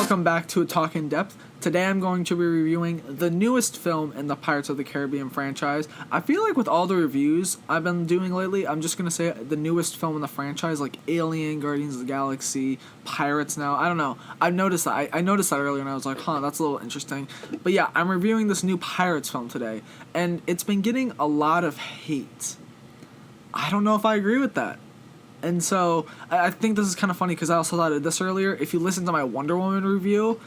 Welcome back to A Talk in Depth. Today I'm going to be reviewing the newest film in the Pirates of the Caribbean franchise. I feel like with all the reviews I've been doing lately, I'm just going to say the newest film in the franchise, like Alien, Guardians of the Galaxy, Pirates now. I don't know. I've noticed that. I noticed that earlier and I was like, that's a little interesting. But yeah, I'm reviewing this new Pirates film today, and it's been getting a lot of hate. I don't know if I agree with that. And so, I think this is kind of funny because I also thought of this earlier. If you listen to my Wonder Woman review,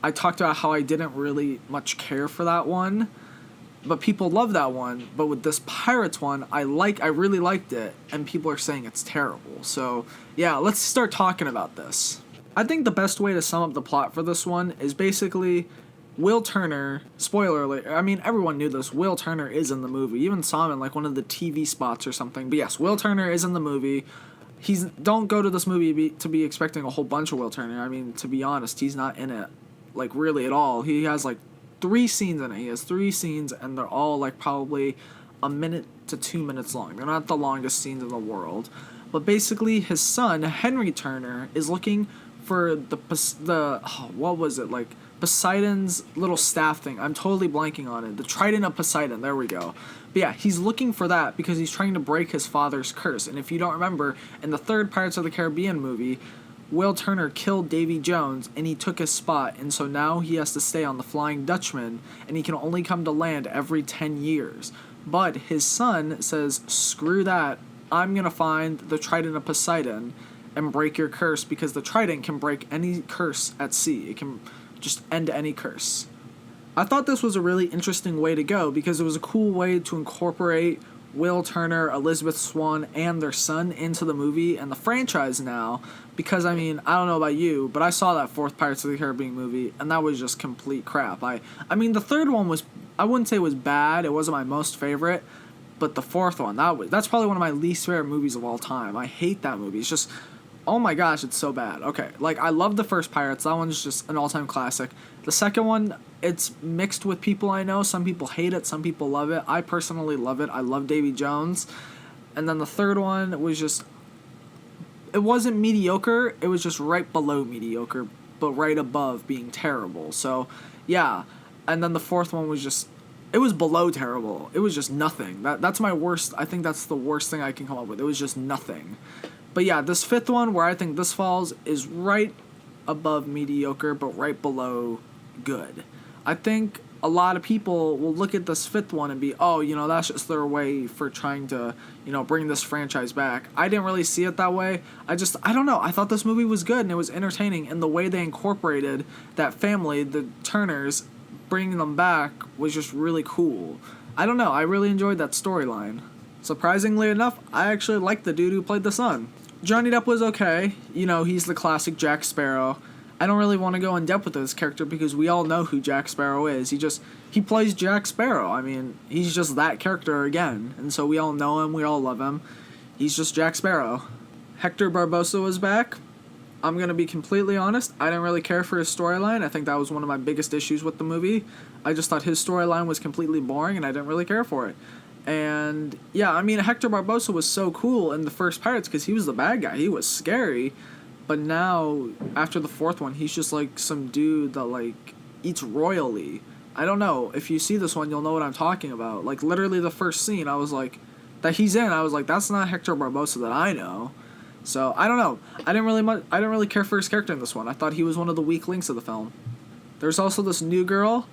I talked about how I didn't really much care for that one, but people love that one. But with this Pirates one, I really liked it, and people are saying it's terrible. So, yeah, let's start talking about this. I think the best way to sum up the plot for this one is basically Will Turner, spoiler alert, I mean, everyone knew this, Will Turner is in the movie. You even saw him in, like, one of the TV spots or something. But yes, Will Turner is in the movie. Don't go to this movie to be expecting a whole bunch of Will Turner. I mean, to be honest, he's not in it, like, really at all. He has, like, 3 scenes in it. He has 3 scenes, and they're all, like, probably a minute to 2 minutes long. They're not the longest scenes in the world. But basically, his son, Henry Turner, is looking for what was it, like, Poseidon's little staff thing. I'm totally blanking on it. The Trident of Poseidon. There we go. But yeah, he's looking for that because he's trying to break his father's curse. And if you don't remember, in the third Pirates of the Caribbean movie, Will Turner killed Davy Jones and he took his spot. And so now he has to stay on the Flying Dutchman and he can only come to land every 10 years. But his son says, screw that. I'm going to find the Trident of Poseidon and break your curse because the Trident can break any curse at sea. It can just end any curse. I thought this was a really interesting way to go because it was a cool way to incorporate Will Turner, Elizabeth Swann, and their son into the movie and the franchise now. Because, I mean, I don't know about you, but I saw that 4th Pirates of the Caribbean movie, and that was just complete crap. I mean, the 3rd one was, I wouldn't say it was bad, it wasn't my most favorite, but the 4th one, that's probably one of my least favorite movies of all time. I hate that movie. It's just, oh my gosh, it's so bad. Okay, like, I love the first Pirates. That one's just an all-time classic. The second one, it's mixed with people I know. Some people hate it, some people love it. I personally love it. I love Davy Jones. And then the third one was just, it wasn't mediocre. It was just right below mediocre, but right above being terrible. So, yeah. And then the 4th one was just, it was below terrible. It was just nothing. That's my worst. I think that's the worst thing I can come up with. It was just nothing. But yeah, this 5th one, where I think this falls, is right above mediocre, but right below good. I think a lot of people will look at this 5th one and be, that's just their way for trying to, bring this franchise back. I didn't really see it that way. I don't know. I thought this movie was good and it was entertaining, and the way they incorporated that family, the Turners, bringing them back was just really cool. I don't know. I really enjoyed that storyline. Surprisingly enough, I actually liked the dude who played the son. Johnny Depp was okay. He's the classic Jack Sparrow. I don't really want to go in depth with this character because we all know who Jack Sparrow is. He plays Jack Sparrow. I mean, he's just that character again. And so we all know him, we all love him. He's just Jack Sparrow. Hector Barbosa was back. I'm going to be completely honest, I didn't really care for his storyline. I think that was one of my biggest issues with the movie. I just thought his storyline was completely boring and I didn't really care for it. And yeah, I mean, Hector Barbosa was so cool in the first Pirates because he was the bad guy. He was scary. But now, after the 4th one, he's just like some dude that, like, eats royally. I don't know. If you see this one, you'll know what I'm talking about. Like, literally the first scene, I was like, that he's in, I was like, that's not Hector Barbosa that I know. So, I don't know. I didn't really care for his character in this one. I thought he was one of the weak links of the film. There's also this new girl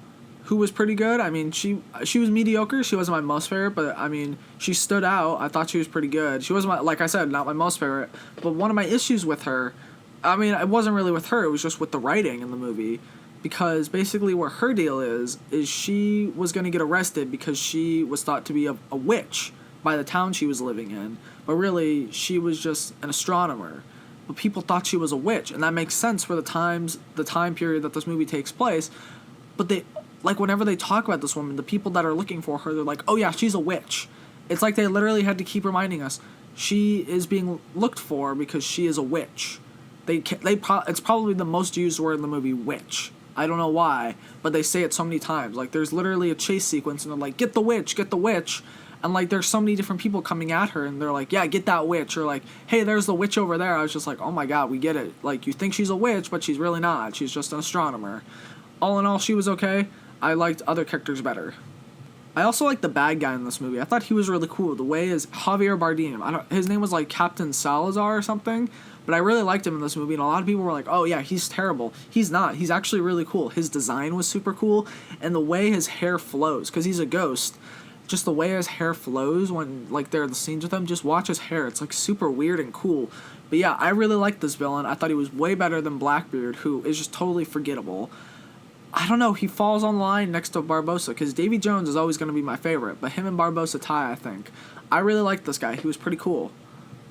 who was pretty good. I mean, she was mediocre. She wasn't my most favorite, but, I mean, she stood out. I thought she was pretty good. She wasn't, like I said, not my most favorite. But one of my issues with her, I mean, it wasn't really with her. It was just with the writing in the movie. Because basically what her deal is she was going to get arrested because she was thought to be a witch by the town she was living in. But really, she was just an astronomer. But people thought she was a witch. And that makes sense for the time period that this movie takes place. But whenever they talk about this woman, the people that are looking for her, they're like, oh yeah, she's a witch. It's like they literally had to keep reminding us, she is being looked for because she is a witch. It's probably the most used word in the movie, witch. I don't know why, but they say it so many times. Like, there's literally a chase sequence, and they're like, get the witch, And, like, there's so many different people coming at her, and they're like, yeah, get that witch, or like, hey, there's the witch over there. I was just like, oh my god, we get it. Like, you think she's a witch, but she's really not. She's just an astronomer. All in all, she was okay. I liked other characters better. I also liked the bad guy in this movie. I thought he was really cool. The way is Javier Bardem. His name was like Captain Salazar or something, but I really liked him in this movie, and a lot of people were like, oh yeah, he's terrible. He's not. He's actually really cool. His design was super cool, and the way his hair flows, because he's a ghost, just the way his hair flows when, like, there are the scenes with him, just watch his hair. It's, like, super weird and cool. But yeah, I really liked this villain. I thought he was way better than Blackbeard, who is just totally forgettable. I don't know, he falls on the line next to Barbossa, because Davy Jones is always going to be my favorite, but him and Barbossa tie, I think. I really liked this guy. He was pretty cool.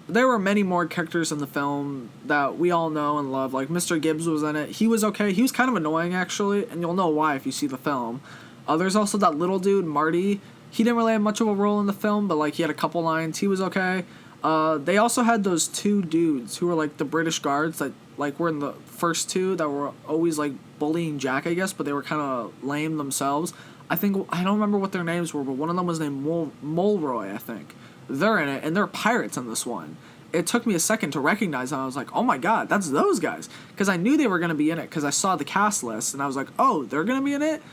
There were many more characters in the film that we all know and love. Like, Mr. Gibbs was in it. He was okay. He was kind of annoying, actually, and you'll know why if you see the film. There's also that little dude, Marty. He didn't really have much of a role in the film, but, like, he had a couple lines. He was okay. They also had those two dudes who were, like, the British guards that, like, were in the first two that were always, like, bullying Jack, I guess, but they were kind of lame themselves. I don't remember what their names were, but one of them was named Mulroy, I think. They're in it, and they're pirates in this one. It took me a second to recognize them. I was like, oh my god, that's those guys. Because I knew they were going to be in it, because I saw the cast list, and I was like, oh, they're going to be in it?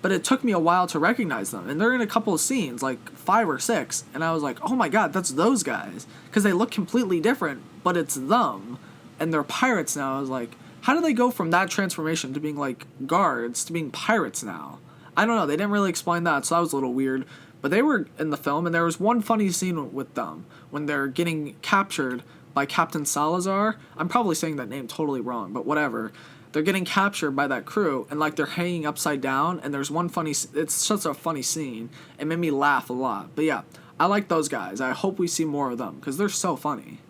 But it took me a while to recognize them. And they're in a couple of scenes, like 5 or 6. And I was like, oh my god, that's those guys. Because they look completely different, but it's them. And they're pirates now. I was like, how do they go from that transformation to being, like, guards to being pirates now? I don't know. They didn't really explain that, so that was a little weird. But they were in the film, and there was one funny scene with them when they're getting captured by Captain Salazar. I'm probably saying that name totally wrong, but whatever. They're getting captured by that crew, and, like, they're hanging upside down, and there's one funny... It's such a funny scene. It made me laugh a lot. But yeah, I like those guys. I hope we see more of them, because they're so funny.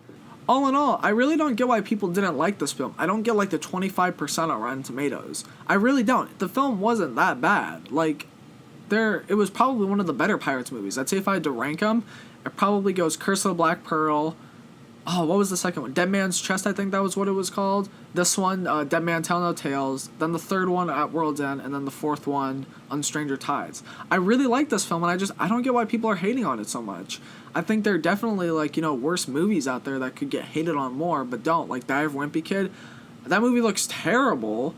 All in all, I really don't get why people didn't like this film. I don't get, like, the 25% on Rotten Tomatoes. I really don't. The film wasn't that bad. Like, it was probably one of the better Pirates movies. I'd say if I had to rank them, it probably goes Curse of the Black Pearl. Oh, what was the second one? Dead Man's Chest, I think that was what it was called. This one, Dead Man Tell No Tales. Then the third one, At World's End. And then the fourth one, On Stranger Tides. I really like this film, and I don't get why people are hating on it so much. I think there are definitely, like, you know, worse movies out there that could get hated on more, but don't. Like Diary of a Wimpy Kid. That movie looks terrible.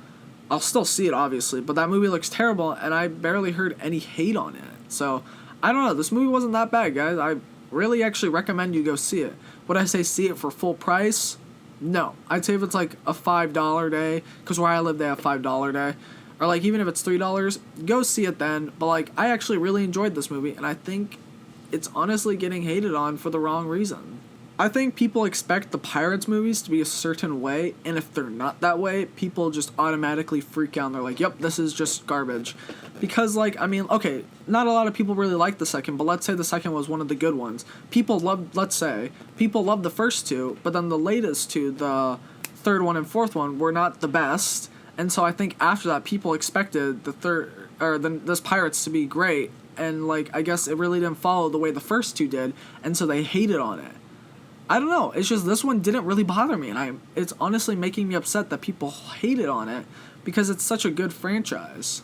I'll still see it, obviously, but that movie looks terrible, and I barely heard any hate on it. So, I don't know. This movie wasn't that bad, guys. I really actually recommend you go see it. Would I say see it for full price? No. I'd say if it's like a $5 day, because where I live they have $5 day, or like even if it's $3, go see it then. But like I actually really enjoyed this movie, and I think it's honestly getting hated on for the wrong reason. I think people expect the Pirates movies to be a certain way, and if they're not that way, people just automatically freak out and they're like, yep, this is just garbage. Because, like, I mean, okay, not a lot of people really liked the second, but let's say the second was one of the good ones. People loved the first two, but then the latest two, the third one and fourth one, were not the best. And so I think after that, people expected this Pirates to be great, and, like, I guess it really didn't follow the way the first two did, and so they hated on it. I don't know, it's just this one didn't really bother me, and it's honestly making me upset that people hated on it, because it's such a good franchise.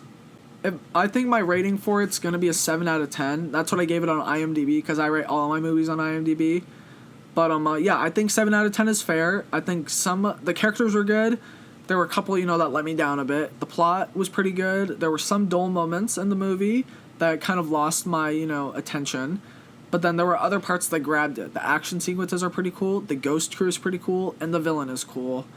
I think my rating for it's going to be a 7 out of 10. That's what I gave it on IMDb, because I rate all of my movies on IMDb. But, yeah, I think 7 out of 10 is fair. I think the characters were good. There were a couple, that let me down a bit. The plot was pretty good. There were some dull moments in the movie that kind of lost my, attention. But then there were other parts that grabbed it. The action sequences are pretty cool, the ghost crew is pretty cool, and the villain is cool.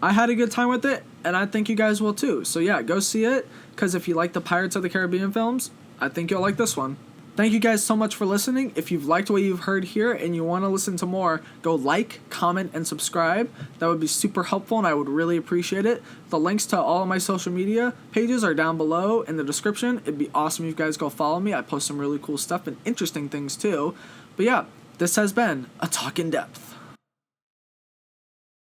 I had a good time with it, and I think you guys will too. So yeah, go see it, because if you like the Pirates of the Caribbean films, I think you'll like this one. Thank you guys so much for listening. If you've liked what you've heard here and you want to listen to more, go like, comment, and subscribe. That would be super helpful, and I would really appreciate it. The links to all of my social media pages are down below in the description. It'd be awesome if you guys go follow me. I post some really cool stuff and interesting things too. But yeah, this has been A Talk in Depth.